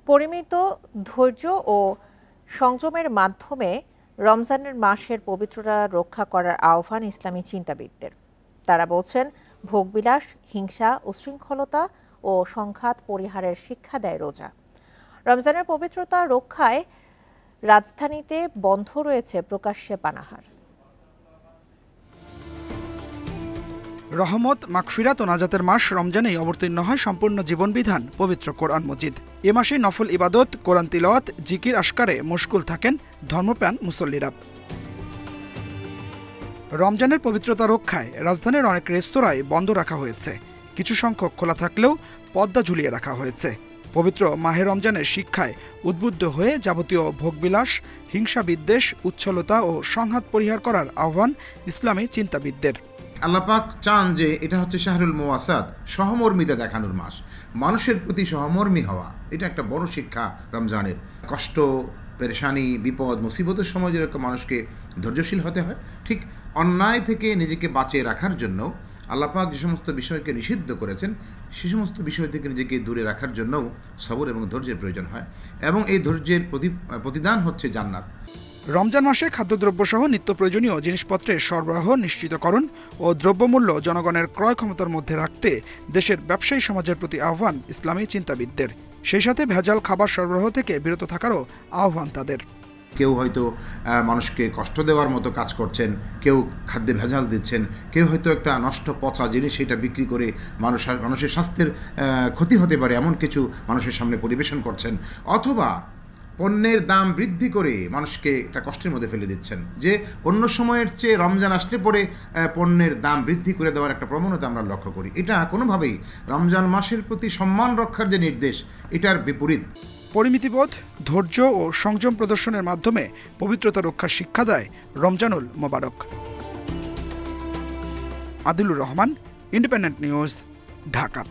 পরিমিত ধৈর্য ও সংযমের মাধ্যমে রমজানের মাসের পবিত্রতা রক্ষা করার আহ্বান ইসলামী চিন্তাবিদদের। তারা বলছেন, ভোগবিলাস, হিংসা, উচ্ছৃঙ্খলতা ও সংঘাত পরিহারের শিক্ষা দেয় রোজা। রমজানের পবিত্রতা রক্ষায় রাজধানীতে বন্ধ রয়েছে প্রকাশ্যে পানাহার। রহমত, মাগফিরাত ও নাজাতের মাস রমজানেই অবতীর্ণ হয় সম্পূর্ণ জীবনবিধান পবিত্র কোরআন মজিদ। এ মাসে নফল ইবাদত, কোরআন তিলাওয়াত, জিকির আশকারে মশগুল থাকেন ধর্মপ্রাণ মুসল্লিরা। রমজানের পবিত্রতা রক্ষায় রাজধানীর অনেক রেস্তোরাঁয় বন্ধ রাখা হয়েছে, কিছু সংখ্যক খোলা থাকলেও পর্দা ঝুলিয়ে রাখা হয়েছে। পবিত্র মাহে রমজানের শিক্ষায় উদ্বুদ্ধ হয়ে যাবতীয় ভোগবিলাস, হিংসা বিদ্বেষ, উচ্ছলতা ও সংঘাত পরিহার করার আহ্বান ইসলামী চিন্তাবিদদের। আল্লাহ পাক চান যে এটা হচ্ছে শাহরুল মুওয়াসাত, সহমর্মিতা দেখানোর মাস, মানুষের প্রতি সহমর্মী হওয়া। এটা একটা বড় শিক্ষা রমজানের। কষ্ট, পেরেশানি, বিপদ, মুসিবতের সময় যেরকম মানুষকে ধৈর্যশীল হতে হয়, ঠিক অন্যায় থেকে নিজেকে বাঁচিয়ে রাখার জন্য আল্লাহ পাক যে সমস্ত বিষয়কে নিষিদ্ধ করেছেন, সে সমস্ত বিষয় থেকে নিজেকে দূরে রাখার জন্যও সবর এবং ধৈর্যের প্রয়োজন হয়, এবং এই ধৈর্যের প্রতিদান হচ্ছে জান্নাত। রমজান মাসে খাদ্যদ্রব্যসহ নিত্য প্রয়োজনীয় জিনিসপত্রের সরবরাহ নিশ্চিতকরণ ও দ্রব্যমূল্য জনগণের ক্রয় ক্ষমতার মধ্যে রাখতে দেশের ব্যবসায়ী সমাজের প্রতি আহ্বান ইসলামী চিন্তাবিদদের। সেই সাথে ভেজাল খাবার সরবরাহ থেকে বিরত থাকারও আহ্বান তাদের। কেউ হয়তো মানুষকে কষ্ট দেওয়ার মতো কাজ করছেন, কেউ খাদ্যে ভেজাল দিচ্ছেন, কেউ হয়তো একটা নষ্ট পচা জিনিস সেটা বিক্রি করে মানুষের স্বাস্থ্যের ক্ষতি হতে পারে এমন কিছু মানুষের সামনে পরিবেশন করছেন, অথবা পণ্যের দাম বৃদ্ধি করে মানুষকে একটা কষ্টের মধ্যে ফেলে দিচ্ছেন। যে অন্য সময়ের চেয়ে রমজান আসলে পরে পণ্যের দাম বৃদ্ধি করে দেওয়ার একটা প্রবণতা আমরা লক্ষ্য করি। এটা কোনোভাবেই রমজান মাসের প্রতি সম্মান রক্ষার যে নির্দেশ, এটার বিপরীত। পরিমিতিবোধ, ধৈর্য ও সংযম প্রদর্শনের মাধ্যমে পবিত্রতা রক্ষার শিক্ষা দেয় রমজানুল মোবারক। Adilur Rahman, independent news, Dhaka.